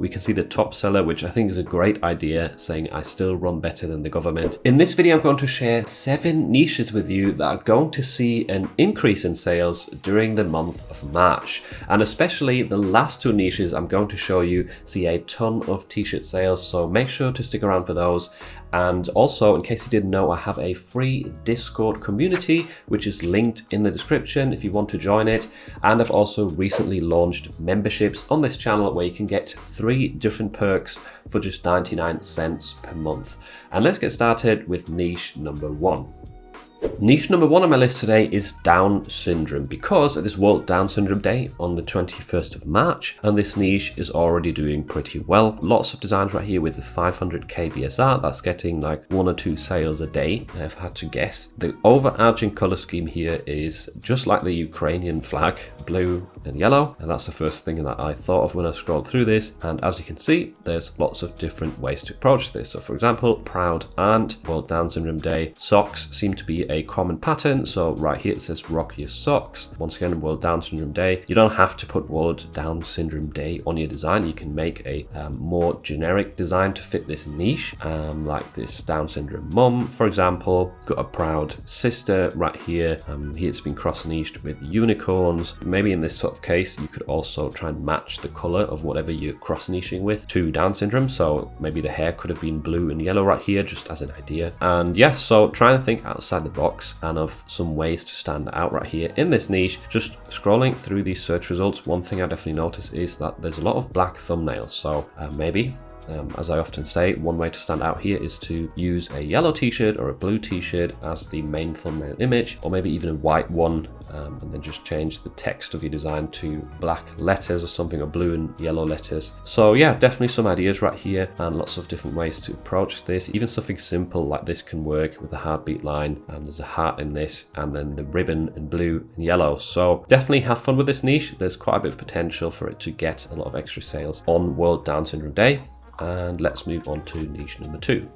we can see the top seller, which I think is a great idea, saying I still run better than the government. In this video, I'm going to share 7 niches with you that are going to see an increase in sales during the month of March. And especially the last 2 niches I'm going to show you see a ton of t-shirt sales, so make sure to stick around for those. And also, in case you didn't know, I have a free Discord community, which is linked in the description if you want to join it. And I've also recently launched memberships on this channel where you can get 3 different perks for just 99 cents per month. And let's get started with niche number 1. Niche number 1 on my list today is Down syndrome, because it is World Down Syndrome Day on the 21st of March, and this niche is already doing pretty well. Lots of designs right here with the 500k BSR. That's getting like 1 or 2 sales a day, if I had to guess. The overarching color scheme here is just like the Ukrainian flag, blue and yellow, and that's the first thing that I thought of when I scrolled through this. And as you can see, there's lots of different ways to approach this. So for example, Proud Aunt, World Down Syndrome Day. Socks seem to be a common pattern, so right here it says rock your socks. Once again, World Down Syndrome Day. You don't have to put World Down Syndrome Day on your design. You can make a more generic design to fit this niche, like this Down Syndrome Mum, for example. Got a Proud Sister right here. Here it's been cross-niched with unicorns. Maybe in this sort of case, you could also try and match the color of whatever you're cross-niching with to Down syndrome. So maybe the hair could have been blue and yellow right here, just as an idea. And yeah, so try and think outside the box and of some ways to stand out right here in this niche. Just scrolling through these search results, one thing I definitely notice is that there's a lot of black thumbnails. So maybe as I often say, one way to stand out here is to use a yellow t-shirt or a blue t-shirt as the main thumbnail image, or maybe even a white one, and then just change the text of your design to black letters or something, or blue and yellow letters. So yeah, definitely some ideas right here and lots of different ways to approach this. Even something simple like this can work with the heartbeat line, and there's a heart in this, and then the ribbon in blue and yellow. So definitely have fun with this niche. There's quite a bit of potential for it to get a lot of extra sales on World Down Syndrome Day. And let's move on to niche number 2.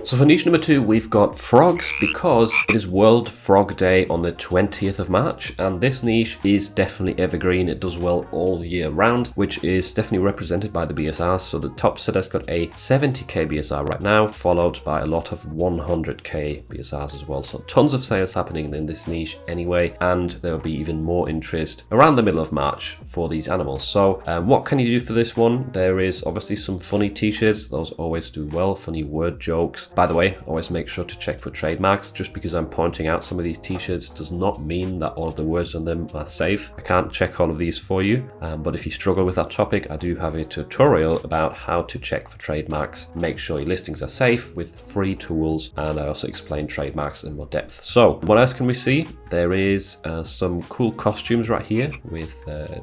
So for niche number 2, we've got frogs, because it is World Frog Day on the 20th of March, and this niche is definitely evergreen. It does well all year round, which is definitely represented by the BSRs. So the top seller's got a 70k BSR right now, followed by a lot of 100k BSRs as well. So tons of sales happening in this niche anyway, and there will be even more interest around the middle of March for these animals. So what can you do for this one? There is obviously some funny t-shirts. Those always do well, funny word jokes. By the way, always make sure to check for trademarks. Just because I'm pointing out some of these t-shirts does not mean that all of the words on them are safe. I can't check all of these for you, but if you struggle with that topic, I do have a tutorial about how to check for trademarks. Make sure your listings are safe with free tools, and I also explain trademarks in more depth. So what else can we see? There is some cool costumes right here with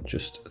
just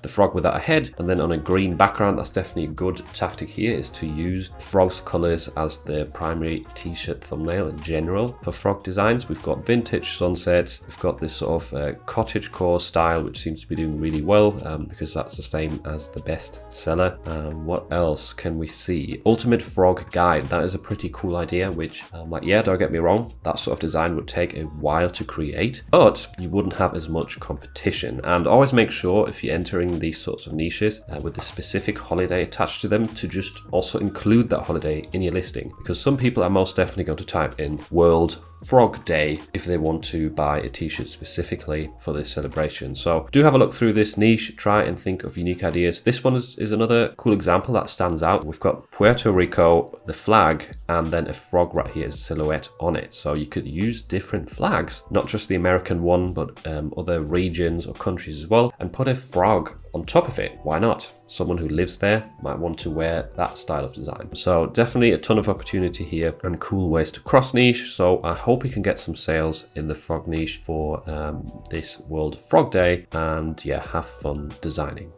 the frog without a head, and then on a green background. That's definitely a good tactic here, is to use frogs colors as the primary t-shirt thumbnail in general for frog designs. We've got vintage sunsets, we've got this sort of cottage core style, which seems to be doing really well, because that's the same as the best seller. What else can we see? Ultimate Frog Guide. That is a pretty cool idea, which like, yeah, don't get me wrong, that sort of design would take a while to create, but you wouldn't have as much competition. And always make sure, if you're entering these sorts of niches with a specific holiday attached to them, to just also include that holiday in your listing, because some people are most definitely going to type in World Frog Day if they want to buy a t-shirt specifically for this celebration. So do have a look through this niche, try and think of unique ideas. This one is another cool example that stands out. We've got Puerto Rico, the flag, and then a frog right here as a silhouette on it. So you could use different flags, not just the American one, but other regions or countries as well, and put a frog on top of it. Why not? Someone who lives there might want to wear that style of design. So definitely a ton of opportunity here and cool ways to cross niche. So I hope we can get some sales in the frog niche for this World Frog Day, and yeah, have fun designing.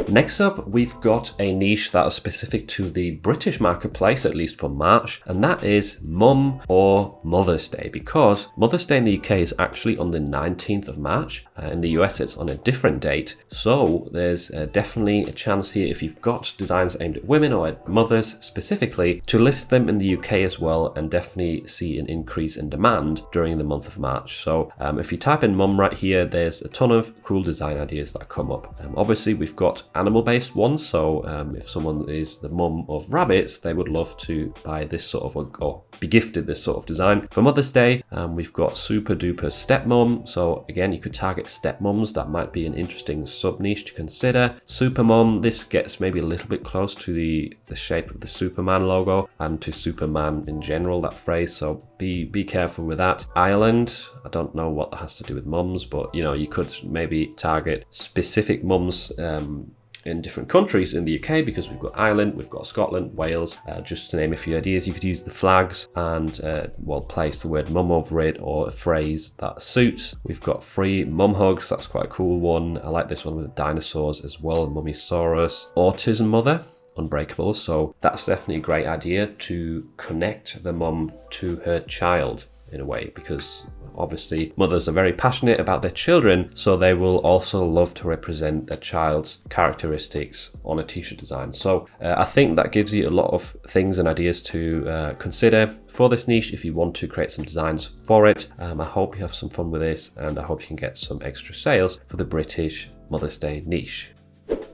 Next up, we've got a niche that is specific to the British marketplace, at least for March, and that is Mum or Mother's Day, because Mother's Day in the UK is actually on the 19th of March. In the US, it's on a different date. So there's definitely a chance here, if you've got designs aimed at women or at mothers specifically, to list them in the UK as well, and definitely see an increase in demand during the month of March. So if you type in Mum right here, there's a ton of cool design ideas that come up. Obviously, we've got animal-based ones. So if someone is the mum of rabbits, they would love to buy this sort of, or be gifted this sort of design for Mother's Day. We've got super duper stepmom. So again, you could target stepmoms. That might be an interesting sub niche to consider. Supermom, this gets maybe a little bit close to the shape of the Superman logo and to Superman in general, that phrase. So be careful with that. Ireland, I don't know what that has to do with mums, but you know, you could maybe target specific mums in different countries in the UK, because we've got Ireland, we've got Scotland, Wales, just to name a few ideas. You could use the flags and place the word mum over it, or a phrase that suits. We've got free mum hugs, that's quite a cool one. I like this one with dinosaurs as well, Mummysaurus. Autism mother, Unbreakable. So that's definitely a great idea to connect the mum to her child in a way, because obviously mothers are very passionate about their children, so they will also love to represent their child's characteristics on a t-shirt design. So I think that gives you a lot of things and ideas to consider for this niche if you want to create some designs for it. I hope you have some fun with this, and I hope you can get some extra sales for the British Mother's Day niche.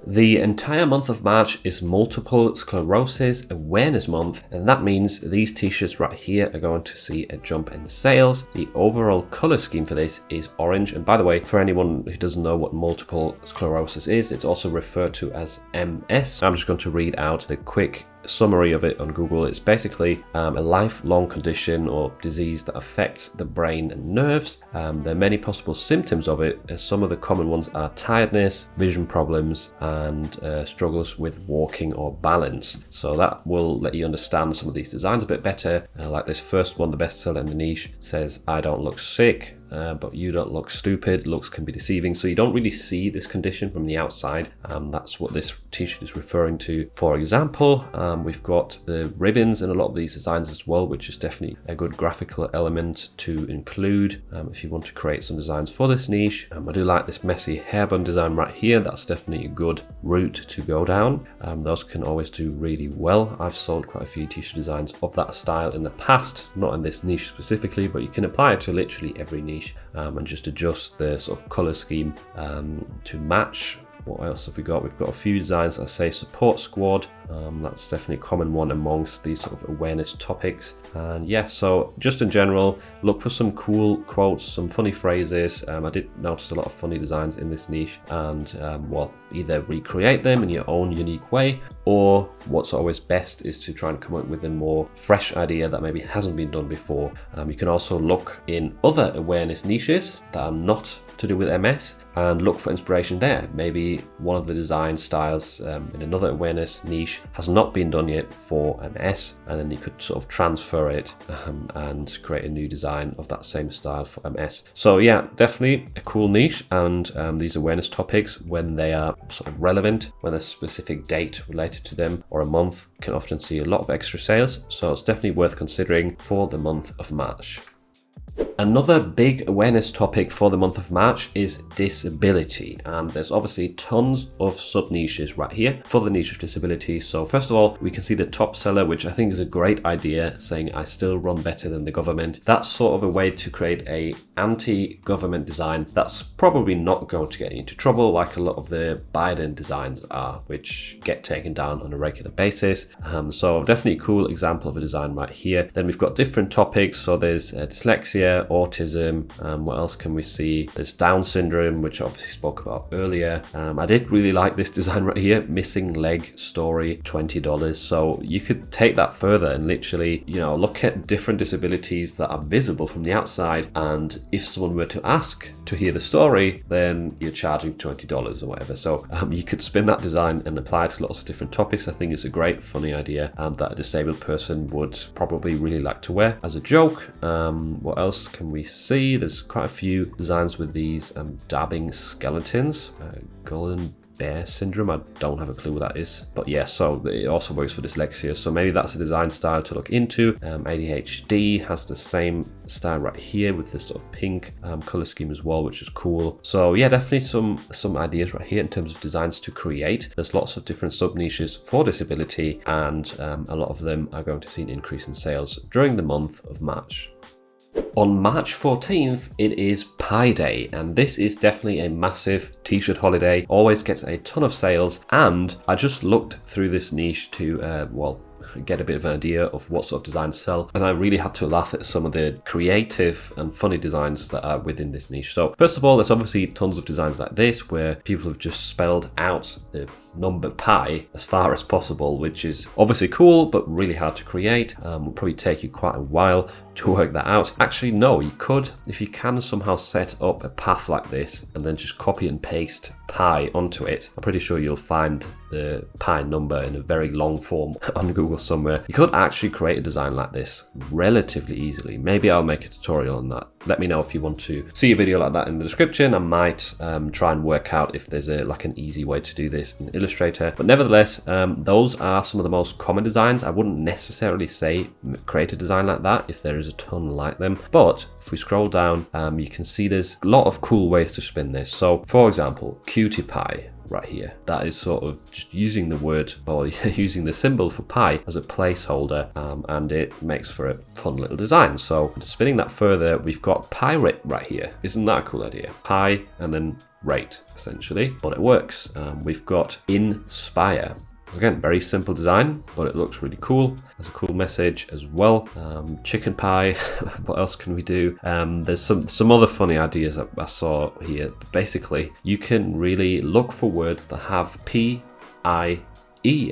The entire month of March is Multiple Sclerosis Awareness Month, and that means these t-shirts right here are going to see a jump in sales. The overall color scheme for this is orange, and by the way, for anyone who doesn't know what multiple sclerosis is, it's also referred to as MS. I'm just going to read out the quick summary of it on Google. It's basically a lifelong condition or disease that affects the brain and nerves. There are many possible symptoms of it. Some of the common ones are tiredness, vision problems, and struggles with walking or balance. So that will let you understand some of these designs a bit better. Like this first one, the bestseller in the niche, says, "I don't look sick, but you don't look stupid." Looks can be deceiving, so you don't really see this condition from the outside. That's what this t-shirt is referring to. For example, we've got the ribbons in a lot of these designs as well, which is definitely a good graphical element to include if you want to create some designs for this niche. I do like this messy hairbun design right here. That's definitely a good route to go down. Those can always do really well. I've sold quite a few t-shirt designs of that style in the past, not in this niche specifically, but you can apply it to literally every niche. And just adjust the sort of color scheme to match. What else have we got? We've got a few designs that say support squad. That's definitely a common one amongst these sort of awareness topics. And yeah, so just in general, look for some cool quotes, some funny phrases. I did notice a lot of funny designs in this niche, and either recreate them in your own unique way, or what's always best is to try and come up with a more fresh idea that maybe hasn't been done before. You can also look in other awareness niches that are not to do with MS and look for inspiration there. Maybe one of the design styles in another awareness niche has not been done yet for MS, and then you could sort of transfer it and create a new design of that same style for MS. So yeah, definitely a cool niche, and these awareness topics, when they are sort of relevant, when there's a specific date related to them or a month, can often see a lot of extra sales. So it's definitely worth considering for the month of March. Another big awareness topic for the month of March is disability, and there's obviously tons of sub niches right here for the niche of disability. So first of all, we can see the top seller, which I think is a great idea, saying "I still run better than the government." That's sort of a way to create a anti-government design that's probably not going to get you into trouble like a lot of the Biden designs are, which get taken down on a regular basis. So definitely a cool example of a design right here. Then we've got different topics. So there's dyslexia, autism, what else can we see? There's Down syndrome, which I obviously spoke about earlier. I did really like this design right here, missing leg story, $20. So you could take that further and literally, look at different disabilities that are visible from the outside, and if someone were to ask to hear the story, then you're charging $20 or whatever. So you could spin that design and apply it to lots of different topics. I think it's a great, funny idea that a disabled person would probably really like to wear as a joke. What else can we see? There's quite a few designs with these dabbing skeletons. Guillain-Barré syndrome, I don't have a clue what that is, but yeah, so it also works for dyslexia, so maybe that's a design style to look into. ADHD has the same style right here with this sort of pink color scheme as well, which is cool. So yeah, definitely some ideas right here in terms of designs to create. There's lots of different sub niches for disability, and a lot of them are going to see an increase in sales during the month of March. On March 14th, it is Pi Day, and this is definitely a massive t-shirt holiday, always gets a ton of sales, and I just looked through this niche to, get a bit of an idea of what sort of designs sell, and I really had to laugh at some of the creative and funny designs that are within this niche. So first of all, there's obviously tons of designs like this where people have just spelled out the number pi as far as possible, which is obviously cool but really hard to create. Will probably take you quite a while to work that out. Actually, no, you could, if you can somehow set up a path like this and then just copy and paste pi onto it, I'm pretty sure you'll find the pi number in a very long form on Google somewhere. You could actually create a design like this relatively easily. Maybe I'll make a tutorial on that. Let me know if you want to see a video like that in the description. I might try and work out if there's an easy way to do this in Illustrator. But nevertheless, those are some of the most common designs. I wouldn't necessarily say create a design like that if there is a ton like them. But if we scroll down, you can see there's a lot of cool ways to spin this. So for example, Cutie Pie right here. That is sort of just using the word or using the symbol for pi as a placeholder, and it makes for a fun little design. So spinning that further, we've got pirate right here. Isn't that a cool idea? Pi and then rate essentially, but it works. We've got inspire. Again, very simple design, but it looks really cool. There's a cool message as well. Chicken pie. What else can we do? There's some other funny ideas that I saw here. Basically, you can really look for words that have P-I-E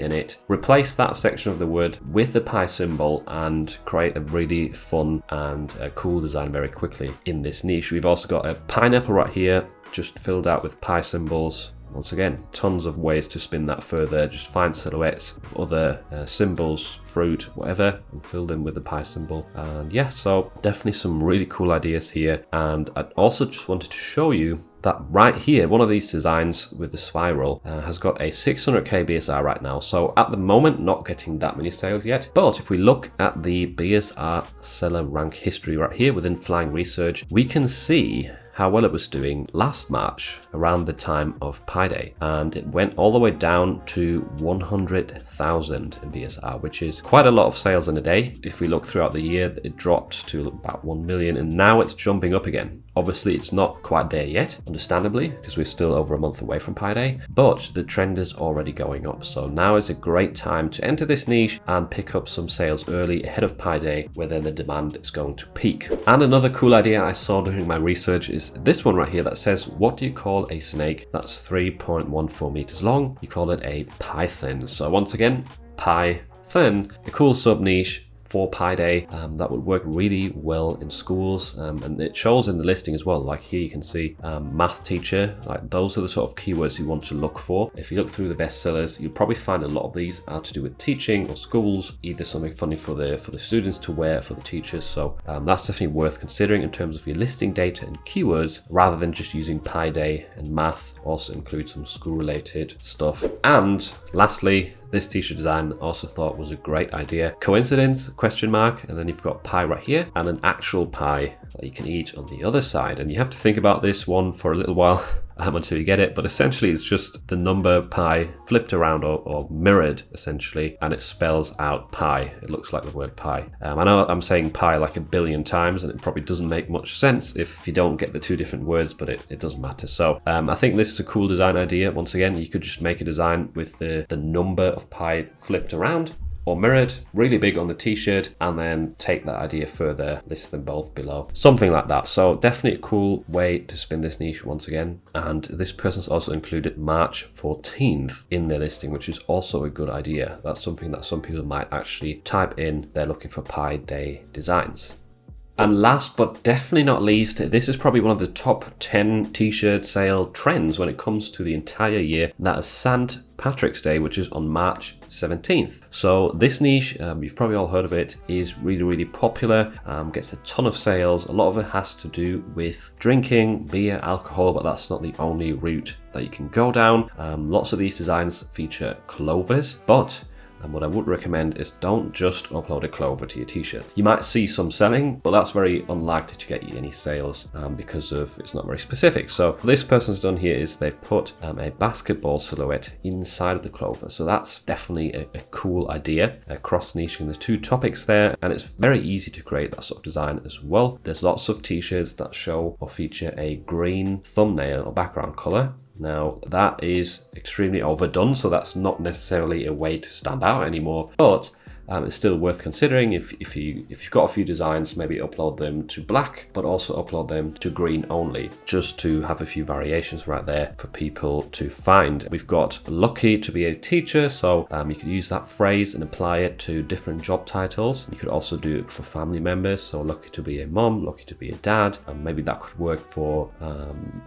in it, replace that section of the word with the pi symbol, and create a really fun and cool design very quickly in this niche. We've also got a pineapple right here, just filled out with pi symbols. Once again, tons of ways to spin that further. Just find silhouettes of other symbols, fruit, whatever, and fill them with the pi symbol. And yeah, so definitely some really cool ideas here. And I also just wanted to show you that right here, one of these designs with the spiral has got a 600k BSR right now. So at the moment, not getting that many sales yet. But if we look at the BSR seller rank history right here within Flying Research, we can see how well it was doing last March around the time of Pi Day, and it went all the way down to 100,000 in BSR, which is quite a lot of sales in a day. If we look throughout the year, it dropped to about 1 million, and now it's jumping up again. Obviously, it's not quite there yet, understandably, because we're still over a month away from Pi Day, but the trend is already going up. So now is a great time to enter this niche and pick up some sales early ahead of Pi Day, where then the demand is going to peak. And another cool idea I saw during my research is this one right here that says, what do you call a snake that's 3.14 meters long? You call it a python. So once again, python, a cool sub niche for Pi Day that would work really well in schools, and it shows in the listing as well. Like here you can see math teacher, like those are the sort of keywords you want to look for. If you look through the bestsellers, you'll probably find a lot of these are to do with teaching or schools, either something funny for the students to wear, for the teachers. So that's definitely worth considering in terms of your listing data and keywords, rather than just using Pi Day. And math also includes some school related stuff. And lastly, this t-shirt design also thought was a great idea. Coincidence? Question mark. And then you've got pie right here and an actual pie that you can eat on the other side. And you have to think about this one for a little while until you get it. But essentially, it's just the number pi flipped around or mirrored, essentially, and it spells out pie. It looks like the word pie. I know I'm saying pie like a billion times, and it probably doesn't make much sense if you don't get the two different words, but it doesn't matter. So I think this is a cool design idea. Once again, you could just make a design with the number of pi flipped around or mirrored, really big on the t-shirt, and then take that idea further, list them both below, something like that. So definitely a cool way to spin this niche once again. And this person's also included March 14th in their listing, which is also a good idea. That's something that some people might actually type in. They're looking for Pi Day designs. And last but definitely not least, this is probably one of the top 10 t-shirt sale trends when it comes to the entire year. That is St. Patrick's Day, which is on March 17th. So this niche, you've probably all heard of it, is really, really popular, gets a ton of sales. A lot of it has to do with drinking, beer, alcohol, but that's not the only route that you can go down. Lots of these designs feature clovers, but And what I would recommend is don't just upload a Clover to your t-shirt. You might see some selling, but that's very unlikely to get you any sales because of it's not very specific. So what this person's done here is they've put a basketball silhouette inside of the Clover. So that's definitely a cool idea, cross niching the two topics there, and it's very easy to create that sort of design as well. There's lots of t-shirts that show or feature a green thumbnail or background color. Now that is extremely overdone, so that's not necessarily a way to stand out anymore, but it's still worth considering. If you've got a few designs, maybe upload them to black, but also upload them to green only, just to have a few variations right there for people to find. We've got lucky to be a teacher, so you could use that phrase and apply it to different job titles. You could also do it for family members, so lucky to be a mom, lucky to be a dad, and maybe that could work for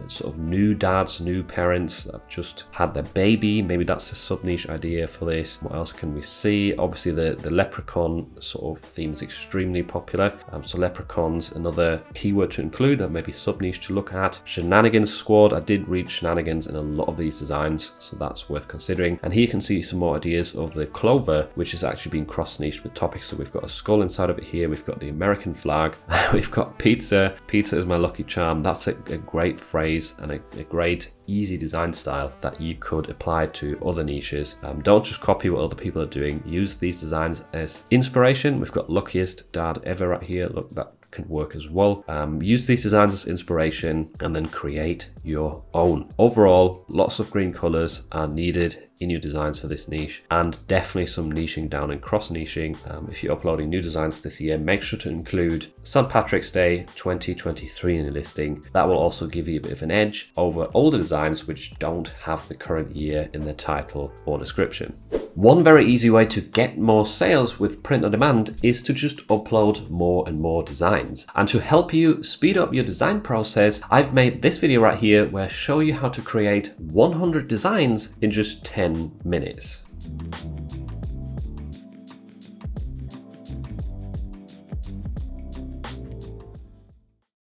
sort of new dads, new parents that have just had their baby. Maybe that's a sub niche idea for this. What else can we see? Obviously the leprechaun sort of theme is extremely popular. So leprechauns, another keyword to include, and maybe sub niche to look at. Shenanigans squad, I did read shenanigans in a lot of these designs, so that's worth considering. And here you can see some more ideas of the Clover, which has actually been cross niched with topics. So we've got a skull inside of it here, we've got the American flag, we've got pizza. Pizza is my lucky charm. That's a great phrase and a great easy design style that you could apply to other niches. Don't just copy what other people are doing. Use these designs as inspiration. We've got luckiest dad ever right here. Look, that can work as well. Use these designs as inspiration and then create your own. Overall, lots of green colors are needed in your designs for this niche, and definitely some niching down and cross niching. If you're uploading new designs this year, make sure to include St. Patrick's Day 2023 in your listing. That will also give you a bit of an edge over older designs which don't have the current year in their title or description. One very easy way to get more sales with print on demand is to just upload more and more designs. And to help you speed up your design process, I've made this video right here where I show you how to create 100 designs in just 10 minutes.